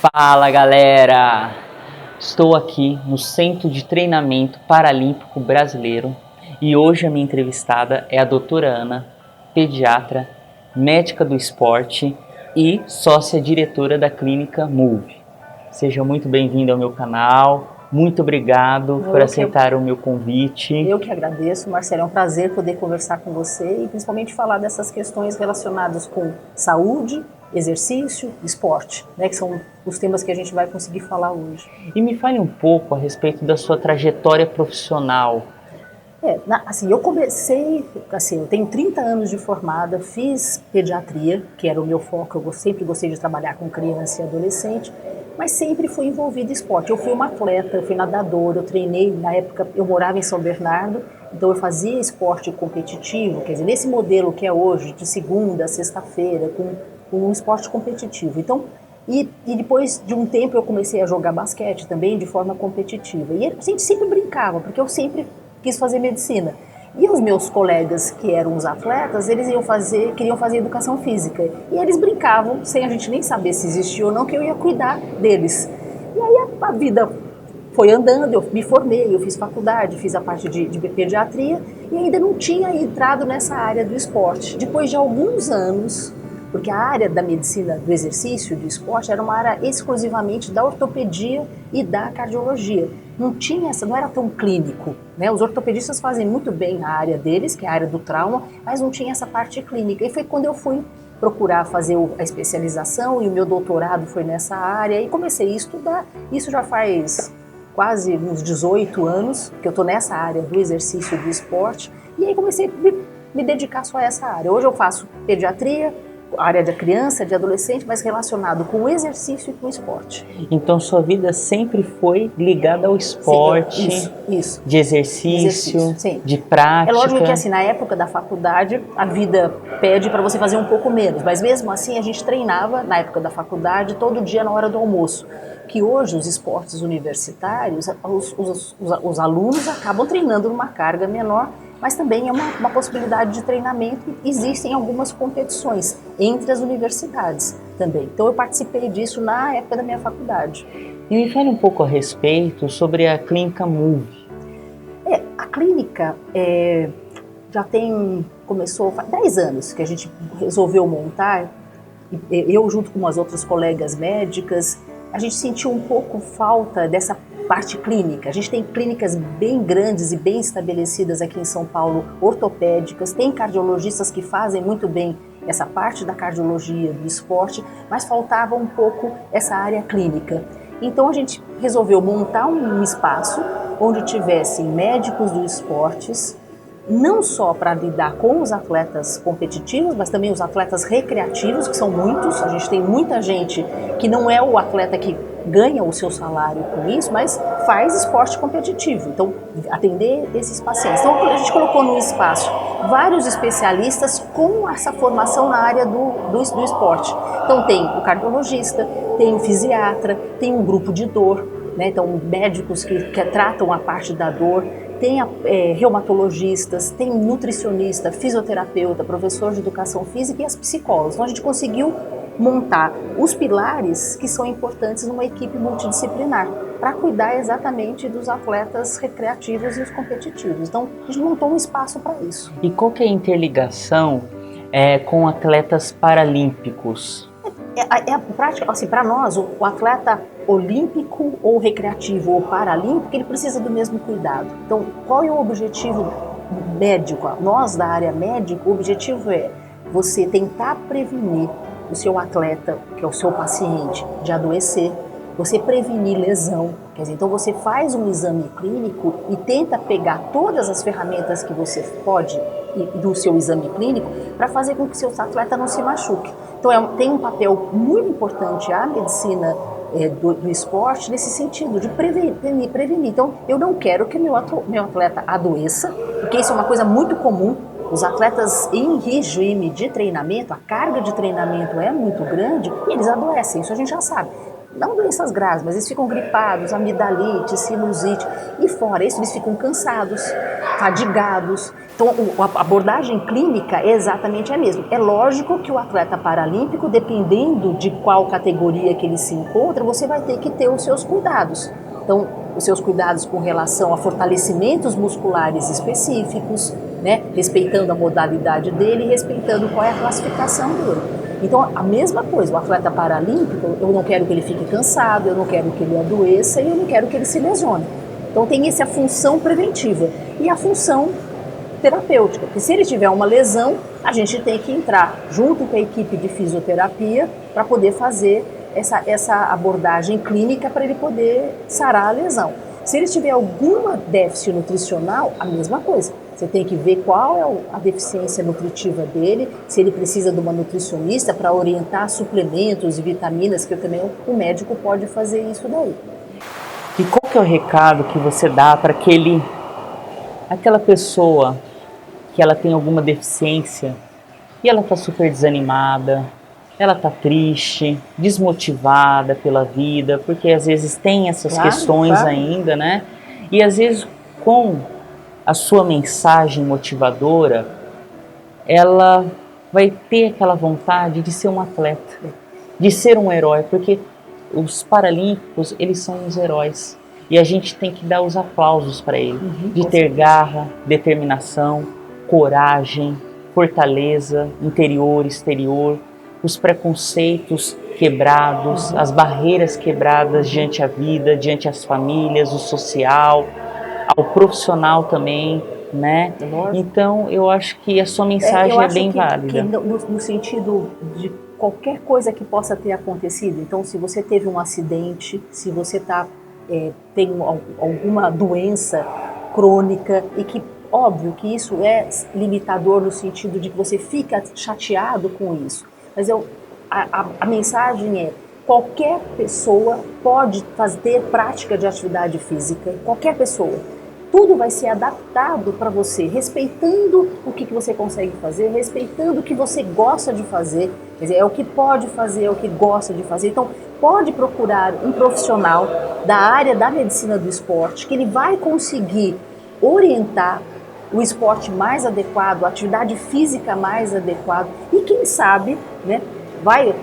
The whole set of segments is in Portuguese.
Fala galera! Estou aqui no Centro de Treinamento Paralímpico Brasileiro e hoje a minha entrevistada é a doutora Ana, pediatra, médica do esporte e sócia diretora da clínica Move. Seja muito bem-vinda ao meu canal, muito obrigado por aceitar o meu convite. Eu que agradeço, Marcelo, é um prazer poder conversar com você e principalmente falar dessas questões relacionadas com saúde, exercício, esporte, né, que são os temas que a gente vai conseguir falar hoje. E me fale um pouco a respeito da sua trajetória profissional. Eu comecei, eu tenho 30 anos de formada, fiz pediatria, que era o meu foco, eu sempre gostei de trabalhar com criança e adolescente, mas sempre fui envolvida em esporte. Eu fui uma atleta, eu fui nadadora, eu treinei, na época eu morava em São Bernardo, então eu fazia esporte competitivo, quer dizer, nesse modelo que é hoje, de segunda a sexta-feira, com um esporte competitivo. Então, e depois de um tempo eu comecei a jogar basquete também de forma competitiva. E a gente sempre brincava, porque eu sempre quis fazer medicina. E os meus colegas, que eram os atletas, eles queriam fazer educação física. E eles brincavam, sem a gente nem saber se existia ou não, que eu ia cuidar deles. E aí a vida foi andando, eu me formei, eu fiz faculdade, fiz a parte de pediatria e ainda não tinha entrado nessa área do esporte. Depois de alguns anos, porque a área da medicina do exercício, do esporte, era uma área exclusivamente da ortopedia e da cardiologia. Não era tão clínico, né? Os ortopedistas fazem muito bem a área deles, que é a área do trauma, mas não tinha essa parte clínica. E foi quando eu fui procurar fazer a especialização e o meu doutorado foi nessa área e comecei a estudar. Isso já faz quase uns 18 anos que eu estou nessa área do exercício e do esporte e aí comecei a me dedicar só a essa área. Hoje eu faço pediatria, área de criança, de adolescente, mas relacionado com o exercício e com o esporte. Então sua vida sempre foi ligada ao esporte, sim, isso. De exercício, de prática. É lógico que assim, na época da faculdade, a vida pede para você fazer um pouco menos, mas mesmo assim a gente treinava, na época da faculdade, todo dia na hora do almoço. Que hoje os esportes universitários, os alunos acabam treinando numa carga menor, mas também é uma possibilidade de treinamento. Existem algumas competições entre as universidades também. Então eu participei disso na época da minha faculdade. E me fale um pouco a respeito sobre a clínica Move. A clínica começou faz 10 anos que a gente resolveu montar. Eu junto com umas outras colegas médicas, a gente sentiu um pouco falta dessa parte clínica. A gente tem clínicas bem grandes e bem estabelecidas aqui em São Paulo, ortopédicas, tem cardiologistas que fazem muito bem essa parte da cardiologia, do esporte, mas faltava um pouco essa área clínica. Então a gente resolveu montar um espaço onde tivessem médicos dos esportes, não só para lidar com os atletas competitivos, mas também os atletas recreativos, que são muitos. A gente tem muita gente que não é o atleta que ganha o seu salário com isso, mas faz esporte competitivo. Então, atender esses pacientes. Então, a gente colocou no espaço vários especialistas com essa formação na área do esporte. Então, tem o cardiologista, tem o fisiatra, tem um grupo de dor, né? Então, médicos que tratam a parte da dor, tem reumatologistas, tem nutricionista, fisioterapeuta, professor de educação física e as psicólogas. Então a gente conseguiu montar os pilares que são importantes numa equipe multidisciplinar para cuidar exatamente dos atletas recreativos e os competitivos. Então a gente montou um espaço para isso. E qual que é a interligação com atletas paralímpicos? A prática, assim, para nós, o atleta olímpico ou recreativo ou paralímpico, ele precisa do mesmo cuidado. Então, qual é o objetivo médico? Nós, da área médica, o objetivo é você tentar prevenir o seu atleta, que é o seu paciente, de adoecer, você prevenir lesão. Quer dizer, então você faz um exame clínico e tenta pegar todas as ferramentas que você pode do seu exame clínico para fazer com que seu atleta não se machuque. Então tem um papel muito importante a medicina do esporte nesse sentido, de prevenir. Então eu não quero que meu atleta adoeça, porque isso é uma coisa muito comum. Os atletas em regime de treinamento, a carga de treinamento é muito grande e eles adoecem, isso a gente já sabe. Não doenças graves, mas eles ficam gripados, amidalite, sinusite, e fora isso eles ficam cansados. fadigados. Então, a abordagem clínica é exatamente a mesma. É lógico que o atleta paralímpico, dependendo de qual categoria que ele se encontra, você vai ter que ter os seus cuidados. Então, os seus cuidados com relação a fortalecimentos musculares específicos, né? Respeitando a modalidade dele, respeitando qual é a classificação dele. Então, a mesma coisa, o atleta paralímpico, eu não quero que ele fique cansado, eu não quero que ele adoeça e eu não quero que ele se lesione. Então, tem essa função preventiva e a função terapêutica, porque se ele tiver uma lesão, a gente tem que entrar junto com a equipe de fisioterapia para poder fazer essa abordagem clínica para ele poder sarar a lesão. Se ele tiver alguma déficit nutricional, a mesma coisa. Você tem que ver qual é a deficiência nutritiva dele, se ele precisa de uma nutricionista para orientar suplementos e vitaminas, que também o médico pode fazer isso daí. E qual que é o recado que você dá para aquela pessoa que ela tem alguma deficiência e ela está super desanimada, ela está triste, desmotivada pela vida, porque às vezes tem essas questões ainda, né? E às vezes com a sua mensagem motivadora, ela vai ter aquela vontade de ser um atleta, de ser um herói, porque os paralímpicos, eles são os heróis. E a gente tem que dar os aplausos para eles, de ter garra, determinação, coragem, fortaleza, interior, exterior, os preconceitos quebrados, as barreiras quebradas diante a vida, diante as famílias, o social, ao profissional também, né? Então, eu acho que a sua mensagem é bem válida. No sentido de qualquer coisa que possa ter acontecido, então se você teve um acidente, se você tem alguma doença crônica e que, óbvio que isso é limitador no sentido de que você fica chateado com isso, mas a mensagem é: qualquer pessoa pode ter prática de atividade física, qualquer pessoa. Tudo vai ser adaptado para você, respeitando o que você consegue fazer, respeitando o que você gosta de fazer. Quer dizer, é o que pode fazer, é o que gosta de fazer. Então, pode procurar um profissional da área da medicina do esporte, que ele vai conseguir orientar o esporte mais adequado, a atividade física mais adequada e, quem sabe, né, vai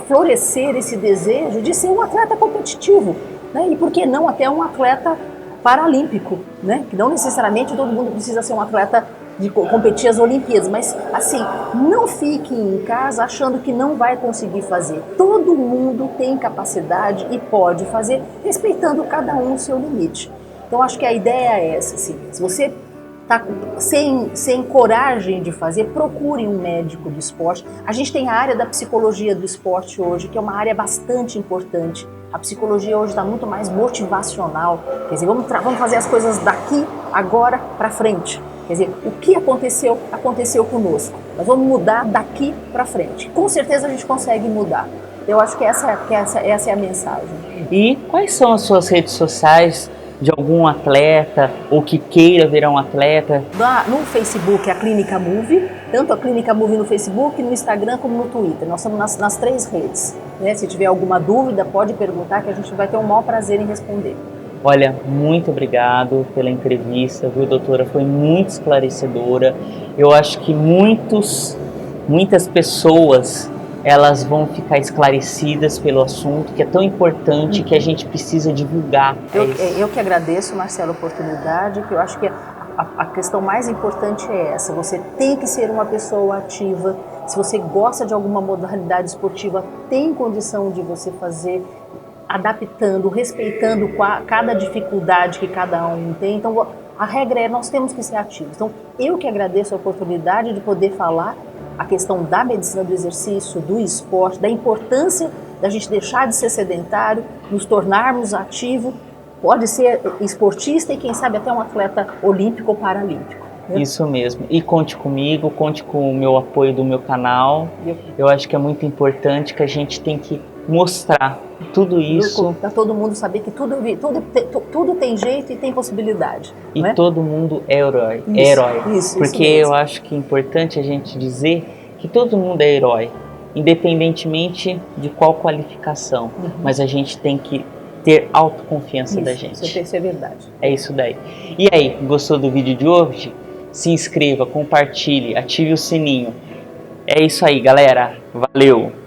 florescer esse desejo de ser um atleta competitivo, né? E por que não até um atleta paralímpico, né? Que não necessariamente todo mundo precisa ser um atleta de competir as Olimpíadas, mas assim, não fique em casa achando que não vai conseguir fazer. Todo mundo tem capacidade e pode fazer, respeitando cada um o seu limite. Então acho que a ideia é essa, assim, se você está sem coragem de fazer, procure um médico do esporte. A gente tem a área da psicologia do esporte hoje, que é uma área bastante importante. A psicologia hoje está muito mais motivacional, quer dizer, vamos fazer as coisas daqui, agora, para frente. Quer dizer, o que aconteceu, aconteceu conosco. Nós vamos mudar daqui para frente. Com certeza a gente consegue mudar. Eu acho que essa é a mensagem. E quais são as suas redes sociais de algum atleta ou que queira virar um atleta? No Facebook, a Clínica Move, tanto a Clínica Move no Facebook, no Instagram como no Twitter. Nós estamos nas 3 redes. Né? Se tiver alguma dúvida, pode perguntar que a gente vai ter o maior prazer em responder. Olha, muito obrigado pela entrevista, viu, doutora? Foi muito esclarecedora. Eu acho que muitas pessoas, elas vão ficar esclarecidas pelo assunto, que é tão importante, que a gente precisa divulgar. Eu que agradeço, Marcelo, a oportunidade, que eu acho que a questão mais importante é essa: você tem que ser uma pessoa ativa. Se você gosta de alguma modalidade esportiva, tem condição de você fazer, adaptando, respeitando cada dificuldade que cada um tem. Então, a regra é: nós temos que ser ativos. Então, eu que agradeço a oportunidade de poder falar a questão da medicina do exercício, do esporte, da importância da gente deixar de ser sedentário, nos tornarmos ativos, pode ser esportista e quem sabe até um atleta olímpico ou paralímpico. Né? Isso mesmo. E conte comigo, conte com o meu apoio do meu canal. Eu acho que é muito importante, que a gente tem que mostrar tudo isso. Para todo mundo saber que tudo tem jeito e tem possibilidade. E né? todo mundo é herói. Porque eu acho que é importante a gente dizer que todo mundo é herói, independentemente de qual qualificação. Mas a gente tem que ter autoconfiança da gente. Isso é verdade. É isso daí. E aí, gostou do vídeo de hoje? Se inscreva, compartilhe, ative o sininho. É isso aí, galera. Valeu!